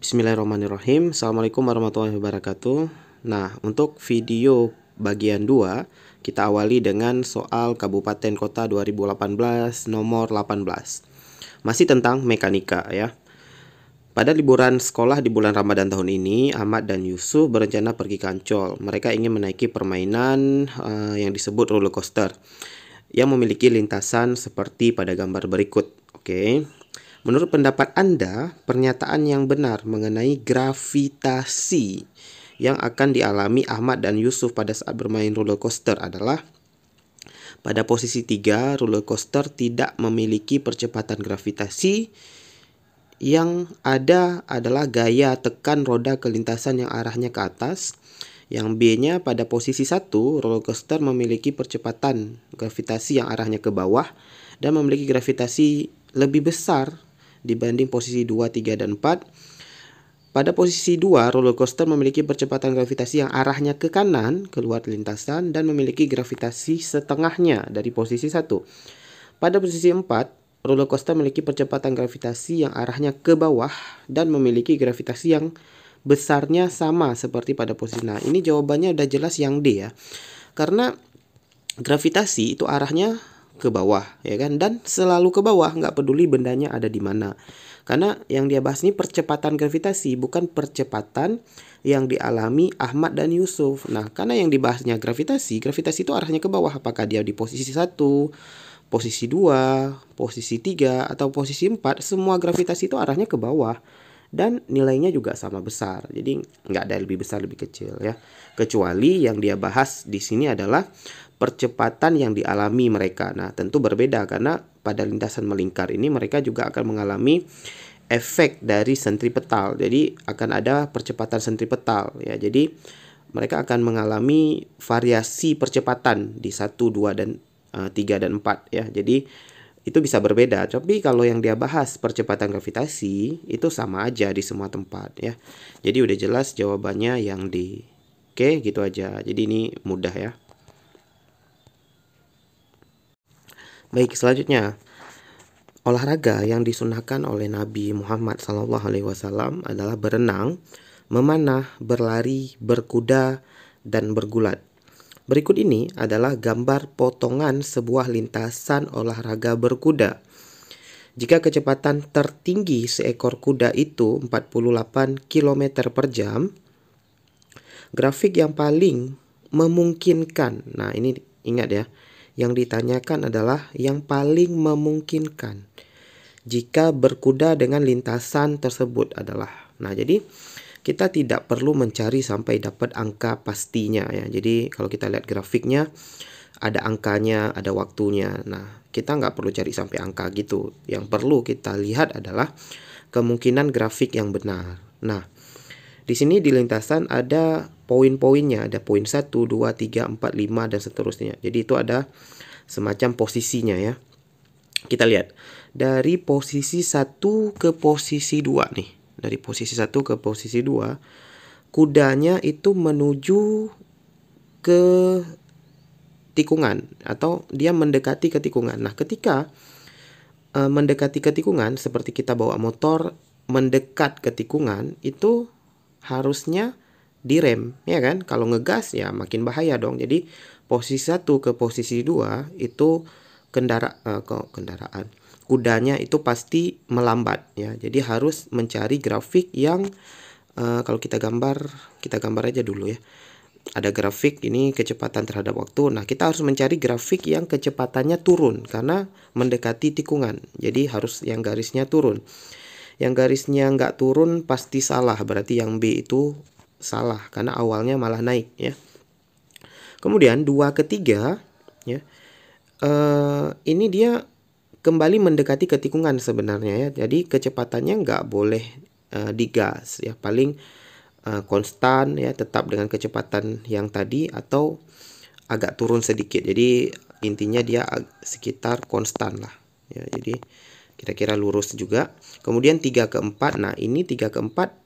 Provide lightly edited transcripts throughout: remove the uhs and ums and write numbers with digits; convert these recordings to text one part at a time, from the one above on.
Bismillahirrahmanirrahim. Assalamualaikum warahmatullahi wabarakatuh. Nah, untuk video bagian 2, kita awali dengan soal Kabupaten Kota 2018 nomor 18. Masih tentang mekanika ya. Pada liburan sekolah di bulan Ramadan tahun ini, Ahmad dan Yusuf berencana pergi ke Ancol. Mereka ingin menaiki permainan yang disebut roller coaster yang memiliki lintasan seperti pada gambar berikut. Oke. Menurut pendapat Anda, pernyataan yang benar mengenai gravitasi yang akan dialami Ahmad dan Yusuf pada saat bermain roller coaster adalah: pada posisi 3, roller coaster tidak memiliki percepatan gravitasi. Yang ada adalah gaya tekan roda ke lintasan yang arahnya ke atas. Yang B-nya, pada posisi 1, roller coaster memiliki percepatan gravitasi yang arahnya ke bawah dan memiliki gravitasi lebih besar dibanding posisi 2, 3, dan 4. Pada posisi 2, roller coaster memiliki percepatan gravitasi yang arahnya ke kanan keluar lintasan dan memiliki gravitasi setengahnya dari posisi 1. Pada posisi 4, roller coaster memiliki percepatan gravitasi yang arahnya ke bawah dan memiliki gravitasi yang besarnya sama seperti pada posisi. Nah, ini jawabannya udah jelas yang D ya. Karena gravitasi itu arahnya ke bawah ya kan, dan selalu ke bawah, nggak peduli bendanya ada di mana. Karena yang dia bahas ini percepatan gravitasi, bukan percepatan yang dialami Ahmad dan Yusuf. Nah, karena yang dibahasnya gravitasi itu arahnya ke bawah, apakah dia di posisi 1, posisi 2, posisi 3, atau posisi 4, semua gravitasi itu arahnya ke bawah dan nilainya juga sama besar. Jadi nggak ada lebih besar lebih kecil ya. Kecuali yang dia bahas di sini adalah percepatan yang dialami mereka. Nah, tentu berbeda karena pada lintasan melingkar ini mereka juga akan mengalami efek dari sentripetal. Jadi akan ada percepatan sentripetal ya. Jadi mereka akan mengalami variasi percepatan di 1, 2, dan 3, dan 4 ya. Jadi itu bisa berbeda. Tapi kalau yang dia bahas percepatan gravitasi itu sama aja di semua tempat ya. Jadi udah jelas jawabannya yang D. Oke, gitu aja. Jadi ini mudah ya. Baik, selanjutnya, olahraga yang disunahkan oleh Nabi Muhammad SAW adalah berenang, memanah, berlari, berkuda, dan bergulat. Berikut ini adalah gambar potongan sebuah lintasan olahraga berkuda. Jika kecepatan tertinggi seekor kuda itu 48 km per jam, grafik yang paling memungkinkan. Nah, ini ingat ya. Yang ditanyakan adalah yang paling memungkinkan jika berkuda dengan lintasan tersebut adalah. Nah, jadi kita tidak perlu mencari sampai dapat angka pastinya ya. Jadi kalau kita lihat grafiknya ada angkanya, ada waktunya. Nah, kita nggak perlu cari sampai angka gitu. Yang perlu kita lihat adalah kemungkinan grafik yang benar. Nah, di sini di lintasan ada poin-poinnya, ada poin 1, 2, 3, 4, 5, dan seterusnya. Jadi itu ada semacam posisinya ya. Kita lihat dari posisi 1 ke posisi 2 nih. Dari posisi 1 ke posisi 2, kudanya itu menuju ke tikungan atau dia mendekati ke tikungan. Nah, ketika mendekati ke tikungan, seperti kita bawa motor mendekat ke tikungan, itu harusnya direm ya kan. Kalau ngegas ya makin bahaya dong. Jadi posisi 1 ke posisi 2 itu kendaraan kudanya itu pasti melambat ya. Jadi harus mencari grafik yang kalau kita gambar aja dulu ya. Ada grafik ini kecepatan terhadap waktu. Nah, kita harus mencari grafik yang kecepatannya turun karena mendekati tikungan. Jadi harus yang garisnya turun. Yang garisnya nggak turun pasti salah, berarti yang B itu salah karena awalnya malah naik ya. Kemudian 2 ke 3 ya. Ini dia kembali mendekati ke tikungan sebenarnya ya. Jadi kecepatannya nggak boleh digas ya. Paling konstan ya, tetap dengan kecepatan yang tadi atau agak turun sedikit. Jadi intinya dia sekitar konstan lah ya. Jadi kira-kira lurus juga. Kemudian 3 ke 4. Nah, ini 3 ke 4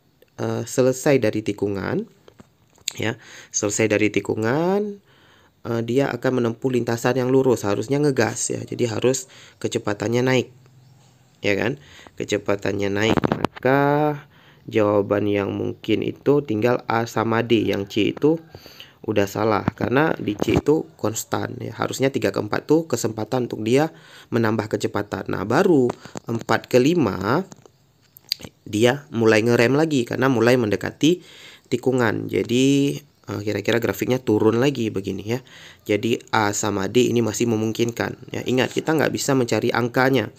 selesai dari tikungan ya. Selesai dari tikungan, dia akan menempuh lintasan yang lurus, harusnya ngegas ya. Jadi harus kecepatannya naik. Ya kan? Kecepatannya naik, maka jawaban yang mungkin itu tinggal A sama D. Yang C itu udah salah karena di C itu konstan ya. Harusnya 3/4 tuh kesempatan untuk dia menambah kecepatan. Nah, baru 4/5 dia mulai ngerem lagi karena mulai mendekati tikungan. Jadi kira-kira grafiknya turun lagi begini ya. Jadi A sama D ini masih memungkinkan ya. Ingat, kita nggak bisa mencari angkanya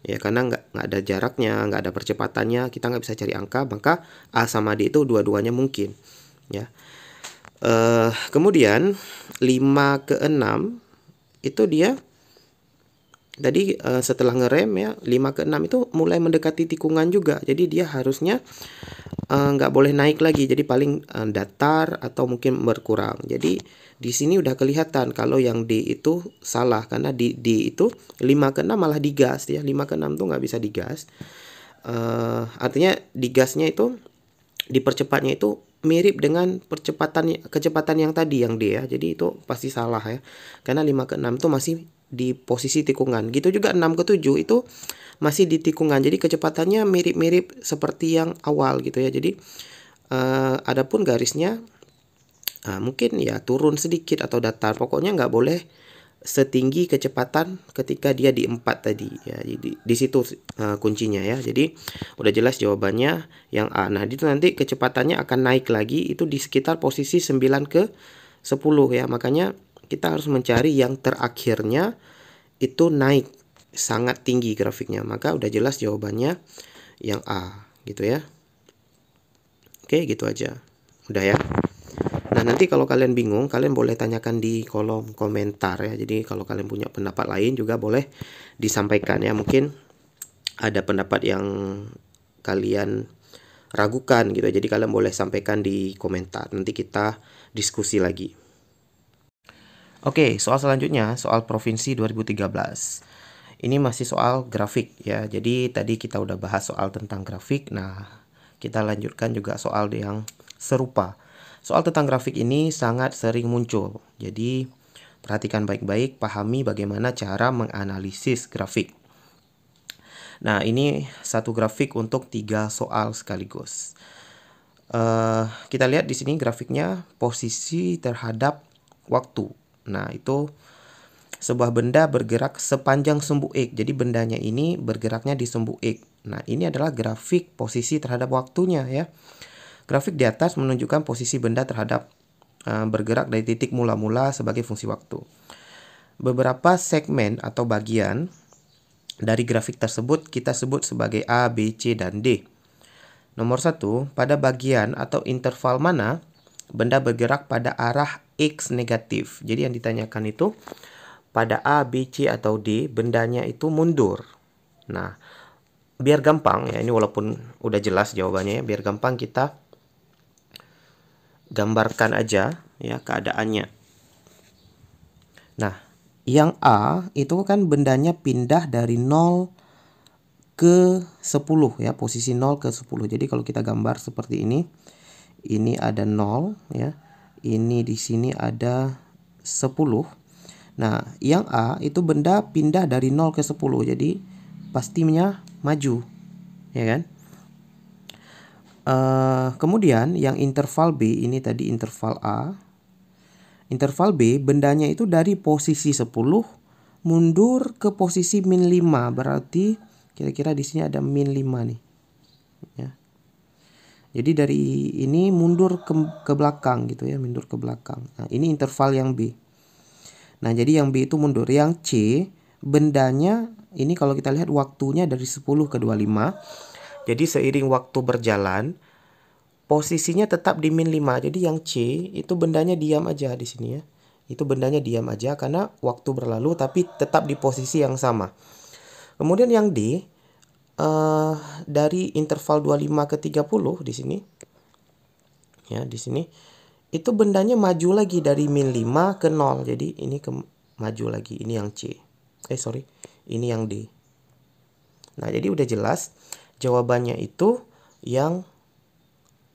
ya, karena nggak ada jaraknya, nggak ada percepatannya, kita nggak bisa cari angka. Maka A sama D itu dua-duanya mungkin ya. Kemudian 5/6 itu dia tadi setelah ngerem ya, 5/6 itu mulai mendekati tikungan juga. Jadi dia harusnya nggak boleh naik lagi, jadi paling datar atau mungkin berkurang. Jadi di sini udah kelihatan kalau yang D itu salah, karena di D itu 5/6 malah digas ya. 5/6 tuh nggak bisa digas. Artinya digasnya itu, dipercepatnya itu mirip dengan kecepatan yang tadi yang D ya. Jadi itu pasti salah ya. Karena 5/6 itu masih di posisi tikungan. Gitu juga 6/7 itu masih di tikungan. Jadi kecepatannya mirip-mirip seperti yang awal gitu ya. Jadi adapun garisnya mungkin ya turun sedikit atau datar. Pokoknya nggak boleh setinggi kecepatan ketika dia di 4 tadi ya. Jadi di situ kuncinya ya. Jadi udah jelas jawabannya yang A. Nah, itu nanti kecepatannya akan naik lagi itu di sekitar posisi 9/10 ya. Makanya kita harus mencari yang terakhirnya itu naik sangat tinggi grafiknya. Maka udah jelas jawabannya yang A gitu ya. Oke, gitu aja. Udah ya. Nah, nanti kalau kalian bingung, kalian boleh tanyakan di kolom komentar ya. Jadi kalau kalian punya pendapat lain juga boleh disampaikan ya. Mungkin ada pendapat yang kalian ragukan gitu. Jadi kalian boleh sampaikan di komentar. Nanti kita diskusi lagi. Oke, soal selanjutnya, soal provinsi 2013. Ini masih soal grafik ya. Jadi tadi kita udah bahas soal tentang grafik. Nah, kita lanjutkan juga soal yang serupa. Soal tentang grafik ini sangat sering muncul. Jadi perhatikan baik-baik, pahami bagaimana cara menganalisis grafik. Nah, ini satu grafik untuk 3 soal sekaligus. Kita lihat di sini grafiknya posisi terhadap waktu. Nah, itu sebuah benda bergerak sepanjang sumbu X. Jadi bendanya ini bergeraknya di sumbu X. Nah, ini adalah grafik posisi terhadap waktunya ya. Grafik di atas menunjukkan posisi benda terhadap bergerak dari titik mula-mula sebagai fungsi waktu. Beberapa segmen atau bagian dari grafik tersebut kita sebut sebagai A, B, C, dan D. Nomor 1, pada bagian atau interval mana benda bergerak pada arah X negatif. Jadi yang ditanyakan itu pada A, B, C, atau D bendanya itu mundur. Nah, biar gampang ya, ini walaupun udah jelas jawabannya ya, biar gampang kita gambarkan aja ya keadaannya. Nah, yang A itu kan bendanya pindah dari 0 ke 10 ya, posisi 0 ke 10. Jadi kalau kita gambar seperti ini ada 0 ya. Ini di sini ada 10. Nah, yang A itu benda pindah dari 0 ke 10. Jadi pastinya maju. Ya kan? Kemudian yang interval B ini tadi interval A. Interval B bendanya itu dari posisi 10 mundur ke posisi min 5. Berarti kira-kira di sini ada min 5 nih. Ya. Jadi dari ini mundur ke belakang gitu ya, mundur ke belakang. Nah, ini interval yang B. Nah, jadi yang B itu mundur. Yang C bendanya ini kalau kita lihat waktunya dari 10 ke 25. Jadi seiring waktu berjalan, posisinya tetap di min 5. Jadi yang C itu bendanya diam aja di sini ya. Itu bendanya diam aja karena waktu berlalu tapi tetap di posisi yang sama. Kemudian yang D dari interval 25 ke 30 di sini. Ya, di sini itu bendanya maju lagi dari min 5 ke 0. Jadi ini maju lagi. Ini yang C. Ini yang D. Nah, jadi udah jelas jawabannya itu yang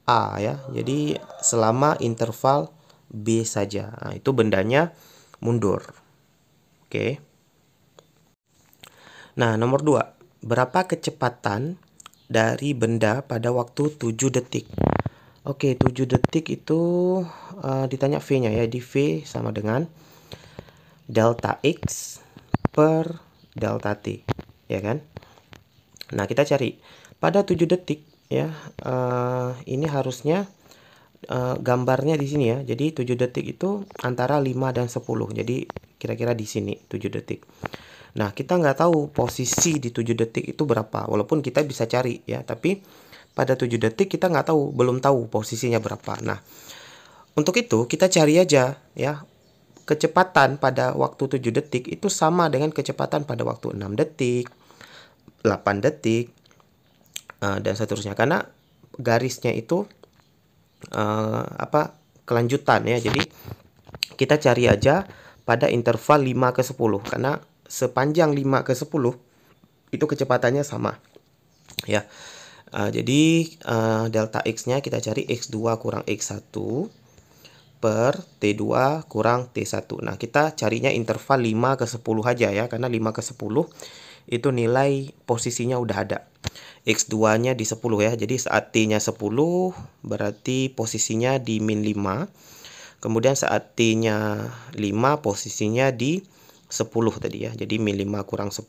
A ya. Jadi selama interval B saja. Nah, itu bendanya mundur. Oke. Nah, nomor 2. Berapa kecepatan dari benda pada waktu 7 detik. Oke, 7 detik itu ditanya V-nya ya. Di V sama dengan delta X per delta T, ya kan? Nah, kita cari pada 7 detik ya. Ini harusnya gambarnya di sini ya. Jadi 7 detik itu antara 5 dan 10. Jadi kira-kira di sini 7 detik. Nah, kita nggak tahu posisi di 7 detik itu berapa. Walaupun kita bisa cari ya, tapi pada 7 detik kita nggak tahu, belum tahu posisinya berapa. Nah, untuk itu kita cari aja ya. Kecepatan pada waktu 7 detik itu sama dengan kecepatan pada waktu 6 detik, 8 detik, dan seterusnya. Karena garisnya itu kelanjutan ya. Jadi kita cari aja pada interval 5 ke 10. Karena sepanjang 5 ke 10 itu kecepatannya sama ya. Jadi delta X-nya kita cari X2 kurang X1 per T2 kurang T1. Nah, kita carinya interval 5 ke 10 aja ya, karena 5 ke 10 itu nilai posisinya udah ada. X2-nya di 10 ya, jadi saat T-nya 10 berarti posisinya di min 5. Kemudian saat T-nya 5 posisinya di 10 tadi ya, jadi min 5 kurang 10.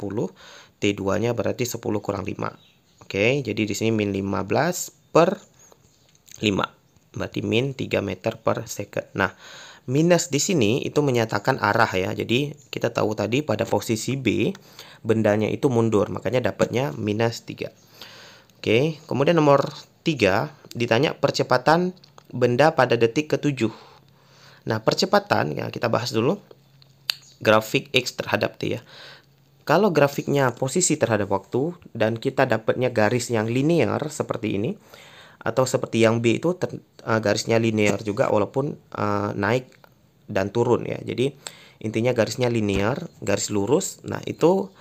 T2-nya berarti 10 kurang 5. Oke, jadi di sini min 15 per 5. Berarti min 3 meter per second. Nah, minus di sini itu menyatakan arah ya. Jadi kita tahu tadi pada posisi B bendanya itu mundur, makanya dapatnya minus 3. Oke, kemudian nomor 3 ditanya percepatan benda pada detik ke-7. Nah, percepatan ya kita bahas dulu grafik X terhadap T ya. Kalau grafiknya posisi terhadap waktu dan kita dapatnya garis yang linear seperti ini, atau seperti yang B itu garisnya linear juga walaupun naik dan turun ya. Jadi intinya garisnya linear, garis lurus. Nah, itu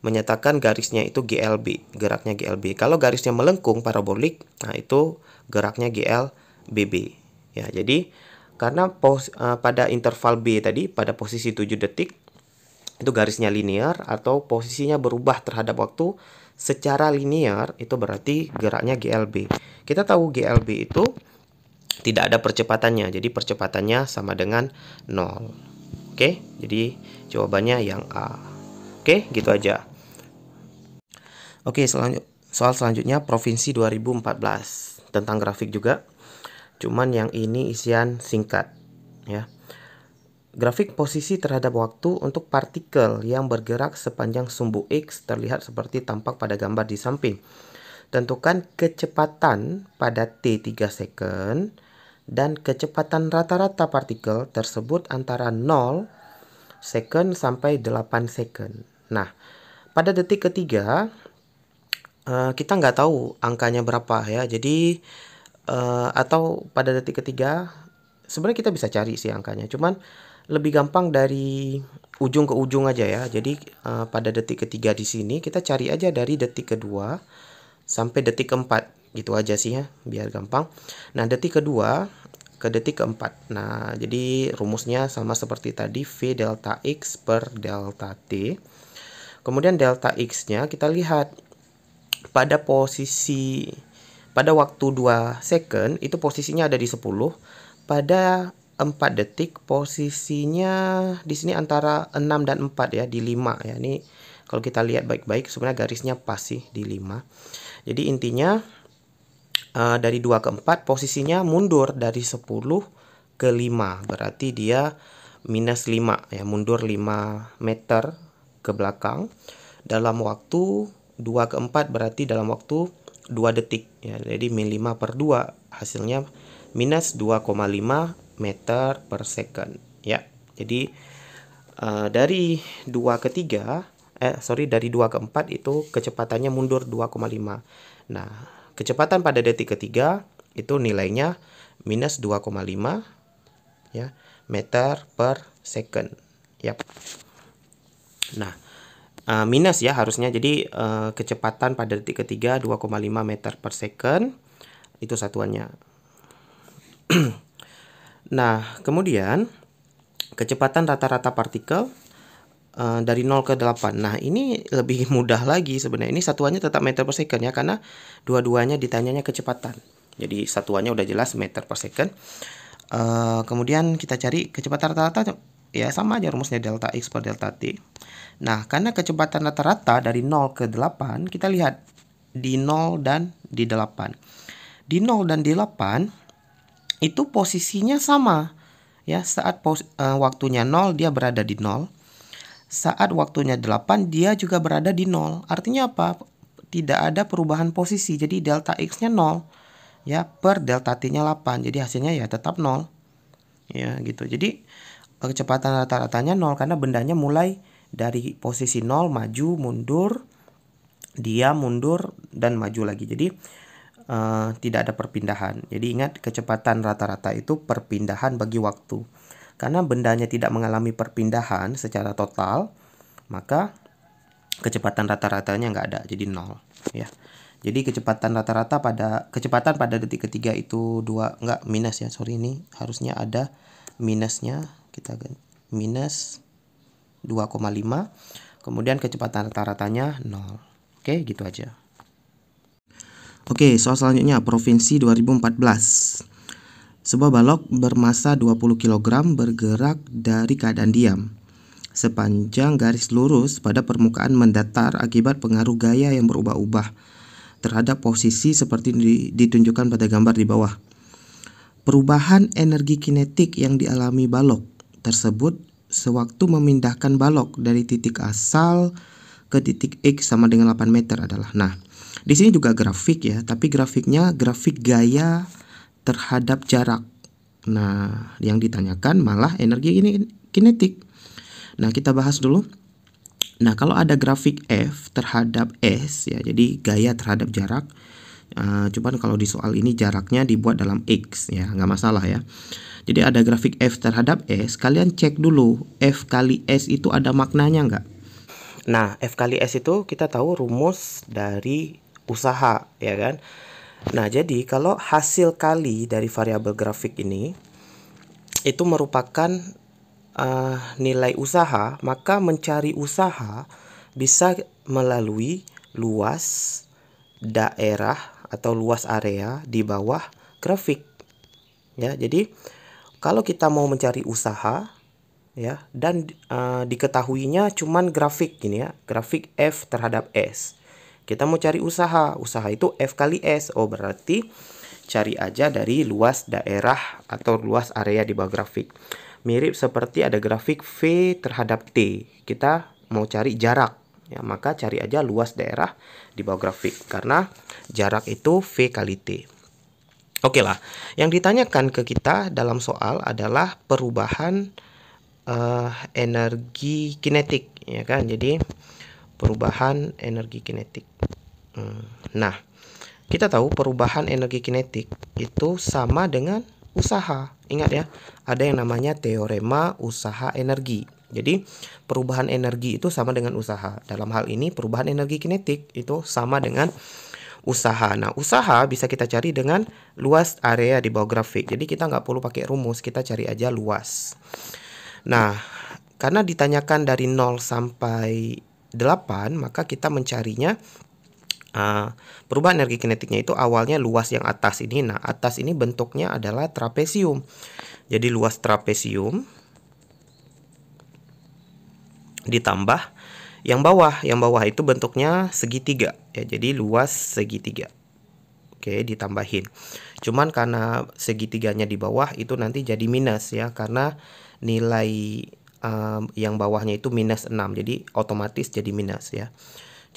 menyatakan garisnya itu GLB, geraknya GLB. Kalau garisnya melengkung parabolik, nah itu geraknya GLBB. Ya, jadi karena pada interval B tadi pada posisi 7 detik itu garisnya linear atau posisinya berubah terhadap waktu secara linear, itu berarti geraknya GLB. Kita tahu GLB itu tidak ada percepatannya, jadi percepatannya sama dengan 0. Oke, jadi jawabannya yang A. Oke, gitu aja. Oke, soal selanjutnya Provinsi 2014 tentang grafik juga. Cuman yang ini isian singkat ya. Grafik posisi terhadap waktu untuk partikel yang bergerak sepanjang sumbu X terlihat seperti tampak pada gambar di samping. Tentukan kecepatan pada T3 second dan kecepatan rata-rata partikel tersebut antara 0 second sampai 8 second. Nah, pada detik ketiga kita nggak tahu angkanya berapa ya. Jadi atau pada detik ketiga sebenarnya kita bisa cari sih angkanya. Cuman lebih gampang dari ujung ke ujung aja ya. Jadi pada detik ketiga di sini kita cari aja dari detik kedua sampai detik keempat, gitu aja sih ya, biar gampang. Nah, detik kedua ke detik keempat. Nah, jadi rumusnya sama seperti tadi, V delta X per delta T. Kemudian delta X-nya kita lihat pada waktu 2 second itu posisinya ada di 10. Pada 4 detik posisinya di sini antara 6 dan 4 ya, di 5 ya. Ini kalau kita lihat baik-baik sebenarnya garisnya pas sih di 5. Jadi intinya dari 2 ke 4 posisinya mundur dari 10 ke 5. Berarti dia minus 5 ya, mundur 5 meter ke belakang dalam waktu 2 ke 4, berarti dalam waktu 2 detik ya. Jadi min 5 per 2 hasilnya minus 2,5 meter per second ya. Jadi dari 2 ke 3 dari 2 ke 4 itu kecepatannya mundur 2,5. Nah, kecepatan pada detik ketiga itu nilainya minus 2,5 ya, meter per second. Yap. Nah, minus ya harusnya. Jadi kecepatan pada detik ketiga 2,5 meter per second itu satuannya. Nah, kemudian kecepatan rata-rata partikel dari 0 ke 8. Nah, ini lebih mudah lagi sebenarnya. Ini satuannya tetap meter per second ya, karena dua-duanya ditanyanya kecepatan. Jadi satuannya udah jelas meter per second. Kemudian kita cari kecepatan rata-rata, ya sama aja rumusnya delta X per delta T. Nah, karena kecepatan rata-rata dari 0 ke 8, kita lihat di 0 dan di 8. Di 0 dan di 8 itu posisinya sama. Ya, saat waktunya 0 dia berada di 0. Saat waktunya 8 dia juga berada di 0. Artinya apa? Tidak ada perubahan posisi. Jadi delta X-nya 0. Ya, per delta T-nya 8. Jadi hasilnya ya tetap 0. Ya, gitu. Jadi kecepatan rata-ratanya 0 karena bendanya mulai dari posisi 0 maju, mundur, dia mundur dan maju lagi. Jadi tidak ada perpindahan. Jadi ingat, kecepatan rata-rata itu perpindahan bagi waktu. Karena bendanya tidak mengalami perpindahan secara total, maka kecepatan rata-ratanya nggak ada, jadi 0 ya. Jadi kecepatan rata-rata pada detik ketiga itu minus ya. Sorry, ini harusnya ada minusnya. Kita ganti minus 2,5. Kemudian kecepatan rata-ratanya 0. Oke, gitu aja. Oke, soal selanjutnya Provinsi 2014. Sebuah balok bermassa 20 kg bergerak dari keadaan diam. Sepanjang garis lurus pada permukaan mendatar akibat pengaruh gaya yang berubah-ubah terhadap posisi seperti ditunjukkan pada gambar di bawah. Perubahan energi kinetik yang dialami balok tersebut sewaktu memindahkan balok dari titik asal ke titik X sama dengan 8 meter adalah. Nah, di sini juga grafik ya, tapi grafiknya grafik gaya terhadap jarak. Nah, yang ditanyakan malah energi kinetik. Nah, kita bahas dulu. Nah, kalau ada grafik F terhadap S ya, jadi gaya terhadap jarak. Cuman kalau di soal ini jaraknya dibuat dalam X ya, nggak masalah ya. Jadi ada grafik F terhadap S, kalian cek dulu F kali S itu ada maknanya nggak? Nah, F kali S itu kita tahu rumus dari usaha ya kan. Nah, jadi kalau hasil kali dari variabel grafik ini itu merupakan nilai usaha, maka mencari usaha bisa melalui luas daerah atau luas area di bawah grafik. Ya, jadi kalau kita mau mencari usaha ya dan diketahuinya cuman grafik gini ya, grafik F terhadap S. Kita mau cari usaha itu F kali S. Oh, berarti cari aja dari luas daerah atau luas area di bawah grafik. Mirip seperti ada grafik V terhadap T. Kita mau cari jarak, ya maka cari aja luas daerah di bawah grafik. Karena jarak itu V kali T. Oke lah, yang ditanyakan ke kita dalam soal adalah perubahan energi kinetik, ya kan? Jadi perubahan energi kinetik. Nah, kita tahu perubahan energi kinetik itu sama dengan usaha. Ingat ya, ada yang namanya teorema usaha energi. Jadi perubahan energi itu sama dengan usaha. Dalam hal ini perubahan energi kinetik itu sama dengan usaha. Nah, usaha bisa kita cari dengan luas area di bawah grafik. Jadi kita nggak perlu pakai rumus, kita cari aja luas. Nah, karena ditanyakan dari 0 sampai 8, maka kita mencarinya perubahan energi kinetiknya itu awalnya luas yang atas ini. Nah, atas ini bentuknya adalah trapesium. Jadi luas trapesium ditambah yang bawah itu bentuknya segitiga ya. Jadi luas segitiga. Oke, ditambahin. Cuman karena segitiganya di bawah itu nanti jadi minus ya, karena nilai yang bawahnya itu minus 6. Jadi otomatis jadi minus ya.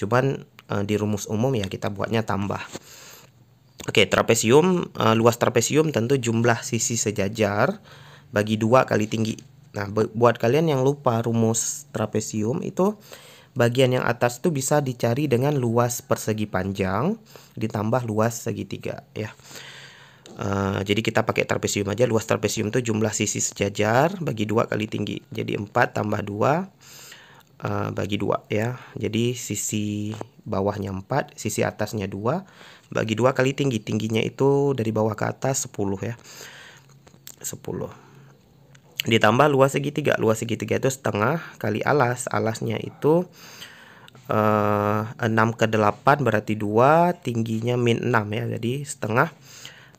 Cuman di rumus umum ya kita buatnya tambah. Oke, trapesium, luas trapesium tentu jumlah sisi sejajar bagi 2 kali tinggi. Nah, buat kalian yang lupa rumus trapesium itu bagian yang atas itu bisa dicari dengan luas persegi panjang ditambah luas segitiga ya. Jadi kita pakai trapesium aja. Luas trapesium itu jumlah sisi sejajar bagi 2 kali tinggi. Jadi 4 tambah 2 bagi 2 ya. Jadi sisi bawahnya 4, sisi atasnya 2 bagi 2 kali tinggi. Tingginya itu dari bawah ke atas 10 ya. 10. ditambah luas segitiga. Luas segitiga itu setengah kali alas. Alasnya itu 6/8 berarti 2, tingginya min 6 ya. Jadi setengah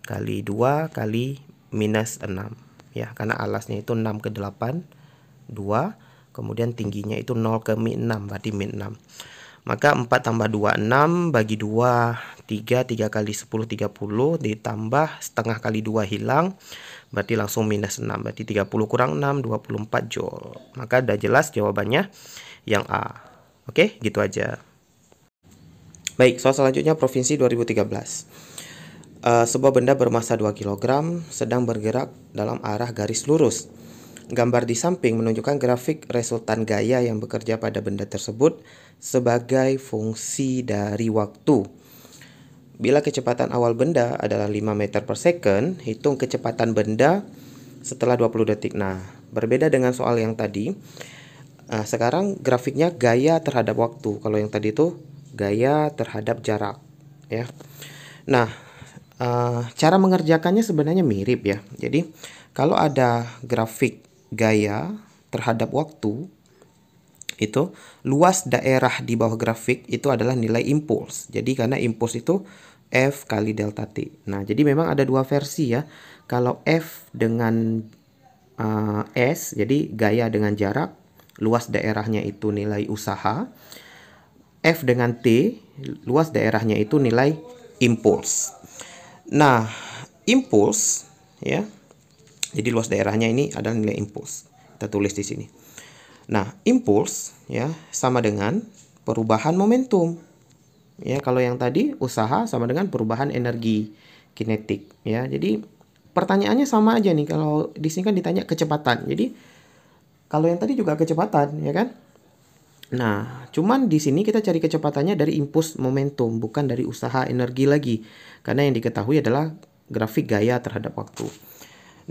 kali 2 kali minus 6 ya, karena alasnya itu 6/8 2, kemudian tingginya itu 0 ke min 6 berarti min 6. Maka 4 tambah 2 6, bagi 2 3, 3 kali 10 30, ditambah setengah kali 2 hilang, berarti langsung minus 6, berarti 30 kurang 6 24 joule. Maka udah jelas jawabannya yang A. Oke, gitu aja. Baik, soal selanjutnya provinsi 2013. Sebuah benda bermassa 2 kg sedang bergerak dalam arah garis lurus. Gambar di samping menunjukkan grafik resultan gaya yang bekerja pada benda tersebut sebagai fungsi dari waktu. Bila kecepatan awal benda adalah 5 meter per second, hitung kecepatan benda setelah 20 detik. Nah, berbeda dengan soal yang tadi. Sekarang grafiknya gaya terhadap waktu. Kalau yang tadi itu gaya terhadap jarak ya. Nah, cara mengerjakannya sebenarnya mirip ya. Jadi kalau ada grafik gaya terhadap waktu, itu luas daerah di bawah grafik itu adalah nilai impuls. Jadi karena impuls itu F kali delta T. Nah, jadi memang ada dua versi ya. Kalau F dengan S, jadi gaya dengan jarak, luas daerahnya itu nilai usaha. F dengan T, luas daerahnya itu nilai impuls. Nah, impuls ya. Jadi luas daerahnya ini adalah nilai impuls. Kita tulis di sini. Nah, impuls ya sama dengan perubahan momentum. Ya, kalau yang tadi usaha sama dengan perubahan energi kinetik ya. Jadi pertanyaannya sama aja nih. Kalau di sini kan ditanya kecepatan. Jadi kalau yang tadi juga kecepatan ya kan? Nah, cuman di sini kita cari kecepatannya dari impuls momentum, bukan dari usaha energi lagi. Karena yang diketahui adalah grafik gaya terhadap waktu.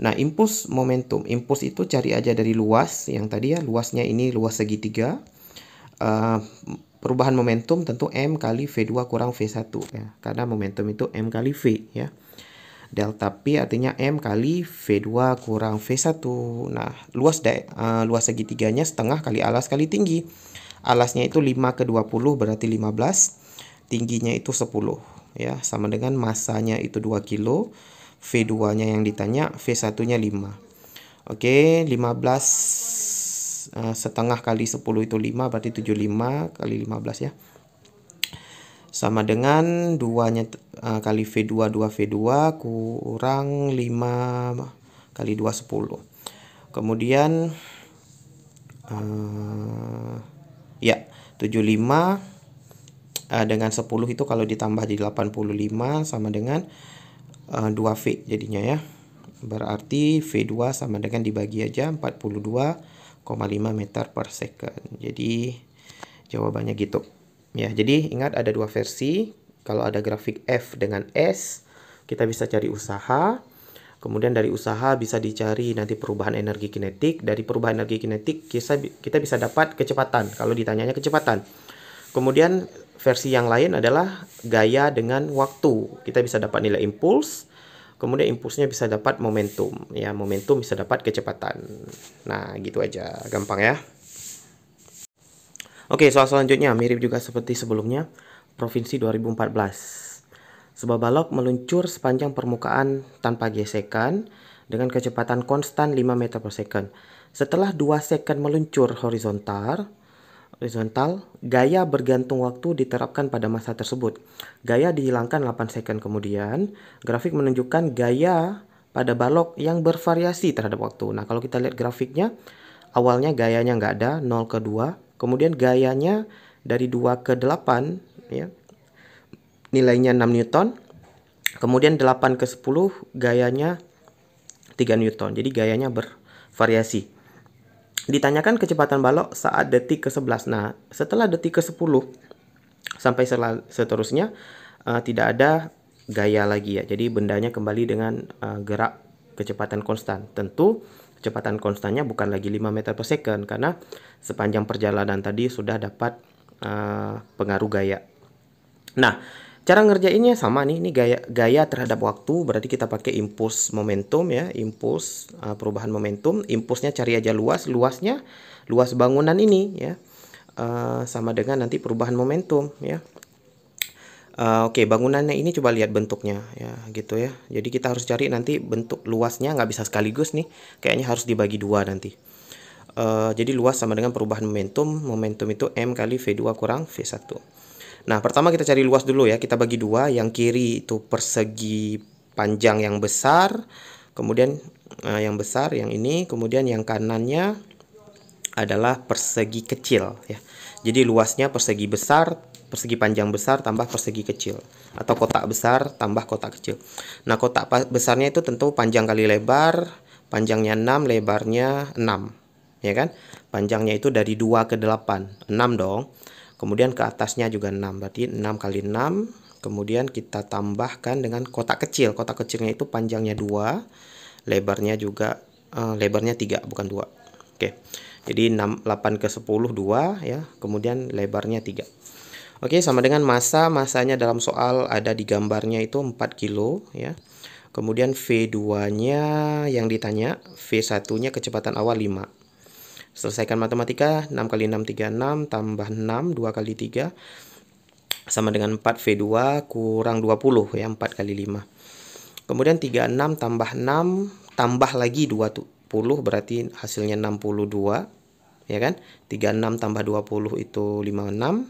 Nah, impuls momentum. Impuls itu cari aja dari luas, yang tadi ya, luasnya ini luas segitiga. Perubahan momentum tentu M kali V2 kurang V1 ya. Karena momentum itu M kali V ya. Delta P artinya M kali V2 kurang V1. Nah, luas segitiganya setengah kali alas kali tinggi. Alasnya itu 5/20 berarti 15. Tingginya itu 10 ya, sama dengan massanya itu 2 kilo. V2-nya yang ditanya, V1-nya 5. Oke, 15 setengah kali 10 itu 5 berarti 75 kali 15 ya. Sama dengan 2-nya kali V2, 2V2 kurang 5 kali 2, 10. Kemudian ya, 75 dengan 10 itu kalau ditambah di 85 sama dengan 2V jadinya ya. Berarti V2 sama dengan dibagi aja 42,5 meter per second. Jadi jawabannya gitu. Ya, jadi ingat ada dua versi. Kalau ada grafik F dengan S, kita bisa cari usaha. Kemudian dari usaha bisa dicari nanti perubahan energi kinetik. Dari perubahan energi kinetik kita bisa dapat kecepatan kalau ditanyanya kecepatan. Kemudian versi yang lain adalah gaya dengan waktu. Kita bisa dapat nilai impuls. Kemudian impulsnya bisa dapat momentum. Ya, momentum bisa dapat kecepatan. Nah, gitu aja. Gampang ya. Oke, soal selanjutnya mirip juga seperti sebelumnya. Provinsi 2014. Sebuah balok meluncur sepanjang permukaan tanpa gesekan dengan kecepatan konstan 5 meter per second. Setelah 2 second meluncur horizontal, gaya bergantung waktu diterapkan pada masa tersebut. Gaya dihilangkan 8 second kemudian. Grafik menunjukkan gaya pada balok yang bervariasi terhadap waktu. Nah, kalau kita lihat grafiknya, awalnya gayanya nggak ada, 0 ke 2. Kemudian gayanya dari 2 ke 8 ya, nilainya 6 Newton. Kemudian 8 ke 10 gayanya 3 Newton. Jadi gayanya bervariasi. Ditanyakan kecepatan balok saat detik ke-11. Nah, setelah detik ke-10 sampai seterusnya tidak ada gaya lagi ya. Jadi bendanya kembali dengan gerak kecepatan konstan. Tentu kecepatan konstannya bukan lagi 5 meter per second karena sepanjang perjalanan tadi sudah dapat pengaruh gaya. Nah, Cara ngerjainnya sama nih, ini gaya terhadap waktu, berarti kita pakai impuls momentum ya, impuls perubahan momentum, impulsnya cari aja luasnya, luas bangunan ini ya, sama dengan nanti perubahan momentum ya. Oke, bangunannya ini coba lihat bentuknya ya, gitu ya. Jadi kita harus cari nanti bentuk luasnya, nggak bisa sekaligus nih, kayaknya harus dibagi dua nanti. Jadi luas sama dengan perubahan momentum, momentum itu M kali V2 kurang V1. Nah, pertama kita cari luas dulu ya. Kita bagi dua. Yang kiri itu persegi panjang yang besar. Kemudian yang besar yang ini. Kemudian yang kanannya adalah persegi kecil ya. Jadi luasnya persegi besar, persegi panjang besar tambah persegi kecil. Atau kotak besar tambah kotak kecil. Nah, kotak besarnya itu tentu panjang kali lebar. Panjangnya 6, lebarnya 6. Ya kan? Panjangnya itu dari 2 ke 8. 6 dong. Kemudian ke atasnya juga 6, berarti 6 kali 6. Kemudian kita tambahkan dengan kotak kecil. Kotak kecilnya itu panjangnya 2, lebarnya juga lebarnya 3, bukan 2. Oke. Jadi 8 ke 10 2 ya. Kemudian lebarnya 3. Oke, sama dengan masanya dalam soal ada di gambarnya itu 4 kilo ya. Kemudian V2-nya yang ditanya, V1-nya kecepatan awal 5. Selesaikan matematika, 6 kali 6 36 tambah 6 2 kali 3 sama dengan 4 V2 kurang 20 ya, 4 kali 5. Kemudian 36 tambah 6 tambah lagi 20 berarti hasilnya 62 ya kan? 36 tambah 20 itu 56.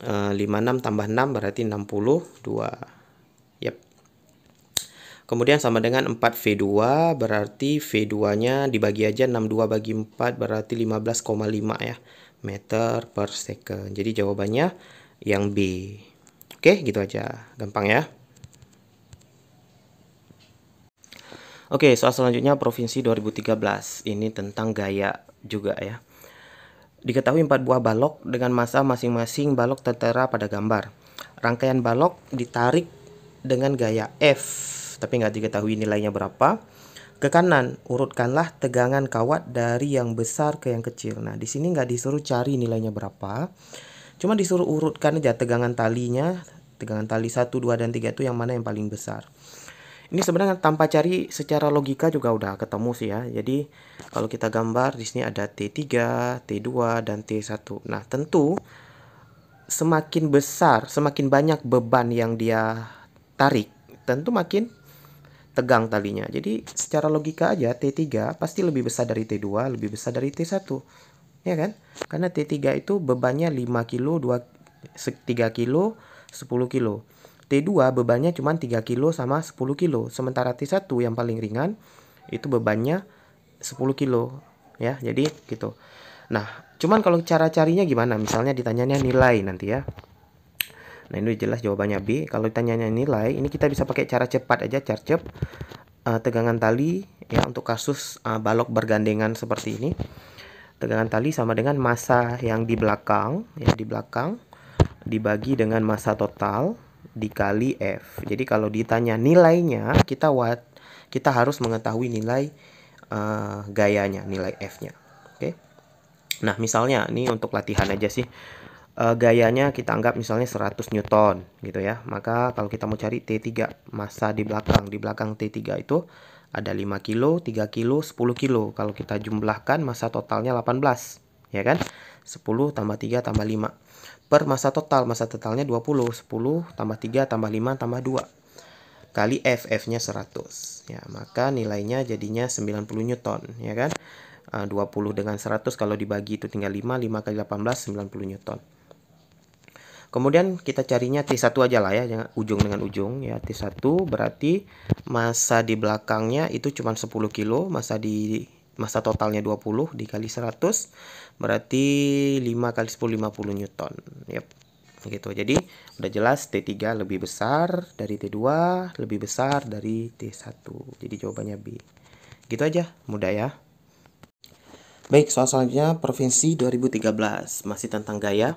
56 tambah 6 berarti 62. Yap. Kemudian sama dengan 4V2 berarti V2-nya dibagi aja 62 bagi 4 berarti 15,5 ya meter per second. Jadi jawabannya yang B. Oke, gitu aja. Gampang ya. Oke, soal selanjutnya Provinsi 2013. Ini tentang gaya juga ya. Diketahui 4 buah balok dengan massa masing-masing balok tertera pada gambar. Rangkaian balok ditarik dengan gaya F, tapi nggak diketahui nilainya berapa. Ke kanan, urutkanlah tegangan kawat dari yang besar ke yang kecil. Nah, di sini nggak disuruh cari nilainya berapa. Cuma disuruh urutkan aja tegangan talinya. Tegangan tali 1, 2, dan 3 itu yang mana yang paling besar. Ini sebenarnya tanpa cari secara logika juga udah ketemu sih ya. Jadi kalau kita gambar di sini ada T3, T2, dan T1. Nah, tentu semakin besar, semakin banyak beban yang dia tarik, tentu makin tegang talinya. Jadi secara logika aja T3 pasti lebih besar dari T2, lebih besar dari T1. Ya kan? Karena T3 itu bebannya 5 kilo, 3 kilo, 10 kilo. T2 bebannya cuma 3 kilo sama 10 kilo. Sementara T1 yang paling ringan itu bebannya 10 kilo. Ya, jadi gitu. Nah, cuman kalau cara carinya gimana? Misalnya ditanyanya nilai nanti ya. Nah, ini jelas jawabannya B. Kalau ditanyanya nilai, ini kita bisa pakai cara cepat aja, carcep. Tegangan tali ya untuk kasus balok bergandengan seperti ini. Tegangan tali sama dengan massa yang di belakang, dibagi dengan massa total dikali F. Jadi kalau ditanya nilainya, kita harus mengetahui nilai gayanya, nilai F-nya. Oke. Nah, misalnya ini untuk latihan aja sih. Gayanya kita anggap misalnya 100 Newton gitu ya. Maka kalau kita mau cari T3, massa di belakang T3 itu ada 5 kilo, 3 kilo, 10 kilo. Kalau kita jumlahkan massa totalnya 18, ya kan? 10 tambah 3 tambah 5. Per massa totalnya 20. 10 tambah 3 tambah 5 tambah 2. Kali F, F-nya 100. Ya, maka nilainya jadinya 90 Newton, ya kan? 20 dengan 100 kalau dibagi itu tinggal 5, 5 kali 18, 90 Newton. Kemudian kita carinya T1 aja lah ya, jangan ujung dengan ujung ya. T1 berarti massa di belakangnya itu cuma 10 kilo, massa totalnya 20 dikali 100 berarti 5 kali 10 50 Newton. Yep. Gitu. Jadi udah jelas T3 lebih besar dari T2, lebih besar dari T1. Jadi jawabannya B. Gitu aja, mudah ya. Baik, soal selanjutnya Provinsi 2013, masih tentang gaya.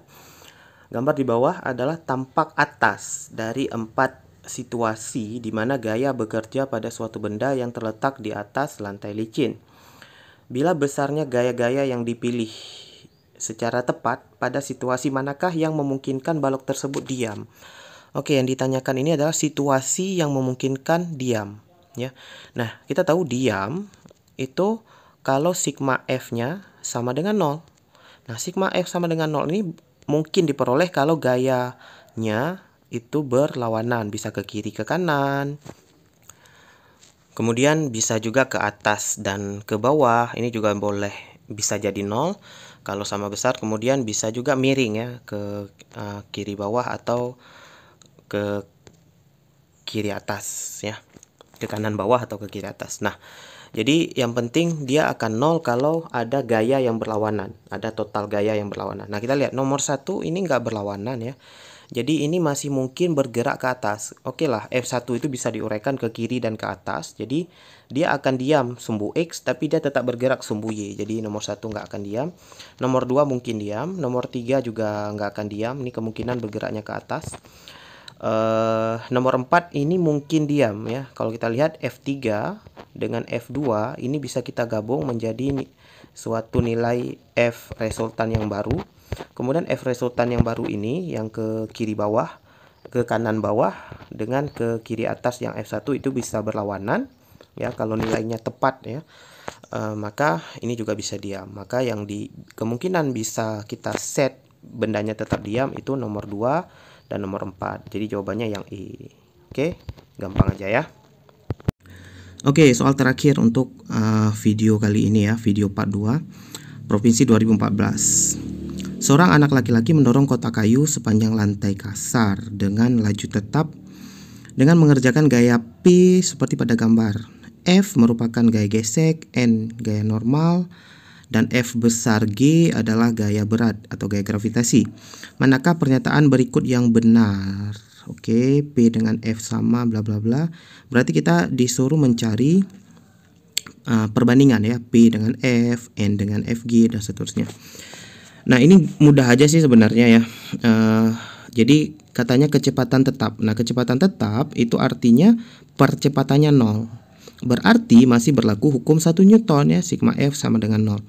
Gambar di bawah adalah tampak atas dari 4 situasi di mana gaya bekerja pada suatu benda yang terletak di atas lantai licin. Bila besarnya gaya-gaya yang dipilih secara tepat, pada situasi manakah yang memungkinkan balok tersebut diam? Oke, yang ditanyakan ini adalah situasi yang memungkinkan diam, ya. Nah, kita tahu diam itu kalau sigma F-nya sama dengan 0. Nah, sigma F sama dengan 0 ini mungkin diperoleh kalau gayanya itu berlawanan, bisa ke kiri ke kanan. Kemudian bisa juga ke atas dan ke bawah, ini juga boleh bisa jadi 0 kalau sama besar. Kemudian bisa juga miring ya ke kiri bawah atau ke kiri atas ya, ke kanan bawah atau ke kiri atas. Nah, jadi yang penting dia akan 0 kalau ada gaya yang berlawanan, ada total gaya yang berlawanan. Nah, kita lihat nomor 1 ini nggak berlawanan ya. Jadi ini masih mungkin bergerak ke atas. Oke lah, F1 itu bisa diuraikan ke kiri dan ke atas. Jadi dia akan diam sumbu X, tapi dia tetap bergerak sumbu Y. Jadi nomor 1 nggak akan diam. Nomor 2 mungkin diam. Nomor 3 juga nggak akan diam. Ini kemungkinan bergeraknya ke atas. Nomor 4 ini mungkin diam ya. Kalau kita lihat F3 dengan F2 ini bisa kita gabung menjadi suatu nilai F resultan yang baru. Kemudian F resultan yang baru ini yang ke kiri bawah, ke kanan bawah dengan ke kiri atas yang F1 itu bisa berlawanan ya. Kalau nilainya tepat ya, maka ini juga bisa diam. Maka yang di kemungkinan bisa kita set bendanya tetap diam itu nomor 2 dan nomor 4. Jadi jawabannya yang I. Oke, gampang aja ya. Oke, soal terakhir untuk video kali ini ya, video part 2, Provinsi 2014. Seorang anak laki-laki mendorong kotak kayu sepanjang lantai kasar dengan laju tetap dengan mengerjakan gaya P seperti pada gambar. F merupakan gaya gesek, N gaya normal, dan F besar G adalah gaya berat atau gaya gravitasi. Manakah pernyataan berikut yang benar? Oke, P dengan F sama bla bla bla. Berarti kita disuruh mencari perbandingan ya, P dengan F, N dengan FG dan seterusnya. Nah, ini mudah aja sih sebenarnya ya. Jadi katanya kecepatan tetap. Nah, kecepatan tetap itu artinya percepatannya 0. Berarti masih berlaku hukum 1 Newton ya, sigma F sama dengan 0.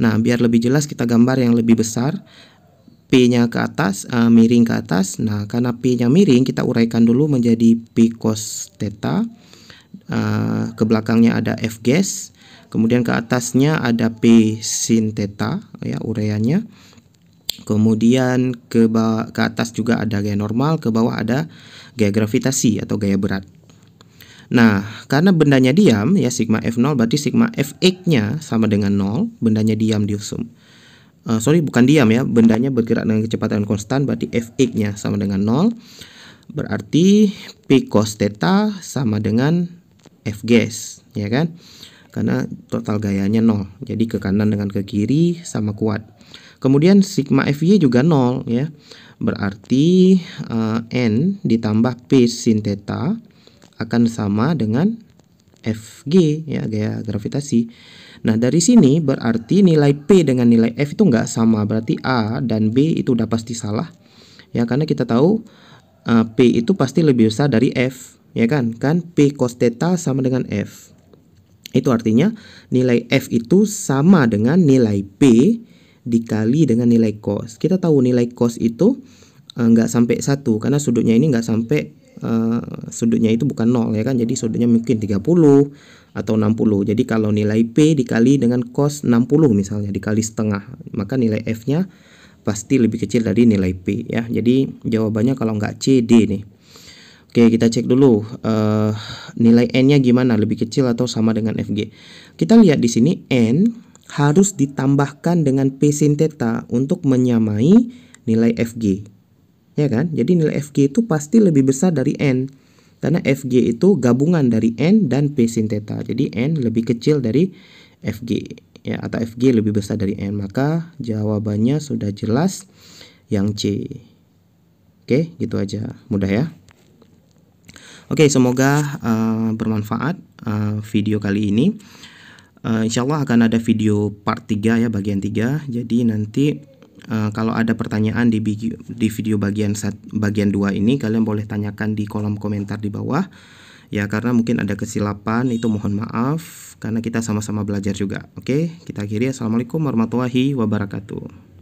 Nah, biar lebih jelas kita gambar yang lebih besar. P-nya ke atas, miring ke atas. Nah, karena P-nya miring, kita uraikan dulu menjadi P cos theta. Ke belakangnya ada F gas. Kemudian ke atasnya ada P sin theta ya, uraiannya. Kemudian ke atas juga ada gaya normal, ke bawah ada gaya gravitasi atau gaya berat. Nah, karena bendanya diam ya, sigma F0 berarti sigma Fx-nya sama dengan 0, bendanya diam diusum. Bukan diam ya, bendanya bergerak dengan kecepatan konstan, berarti Fx-nya sama dengan 0. Berarti P cos theta sama dengan F gas, ya kan? Karena total gayanya 0. Jadi ke kanan dengan ke kiri sama kuat. Kemudian sigma Fy juga 0 ya. Berarti N ditambah P sin theta akan sama dengan Fg ya, gaya gravitasi. Nah, dari sini berarti nilai P dengan nilai F itu nggak sama. Berarti A dan B itu udah pasti salah. Ya, karena kita tahu P itu pasti lebih besar dari F, ya kan? Kan P cos theta sama dengan F. Itu artinya nilai F itu sama dengan nilai P dikali dengan nilai cos. Kita tahu nilai cos itu nggak sampai 1 karena sudutnya ini nggak sampai, sudutnya itu bukan 0 ya kan. Jadi sudutnya mungkin 30 atau 60. Jadi kalau nilai P dikali dengan cos 60 misalnya dikali setengah, maka nilai F-nya pasti lebih kecil dari nilai P ya. Jadi jawabannya kalau nggak C, D nih. Oke, kita cek dulu nilai N-nya gimana, lebih kecil atau sama dengan Fg. Kita lihat di sini N harus ditambahkan dengan P sin theta untuk menyamai nilai Fg. Ya kan? Jadi nilai Fg itu pasti lebih besar dari N. Karena Fg itu gabungan dari N dan P sin theta. Jadi N lebih kecil dari Fg ya, atau Fg lebih besar dari N. Maka jawabannya sudah jelas yang C. Oke, gitu aja. Mudah ya. Oke, semoga bermanfaat video kali ini. Insya Allah akan ada video part 3 ya, bagian 3. Jadi nanti kalau ada pertanyaan di video bagian 2 ini, kalian boleh tanyakan di kolom komentar di bawah. Ya, karena mungkin ada kesilapan, itu mohon maaf. Karena kita sama-sama belajar juga. Oke, kita akhiri. Assalamualaikum warahmatullahi wabarakatuh.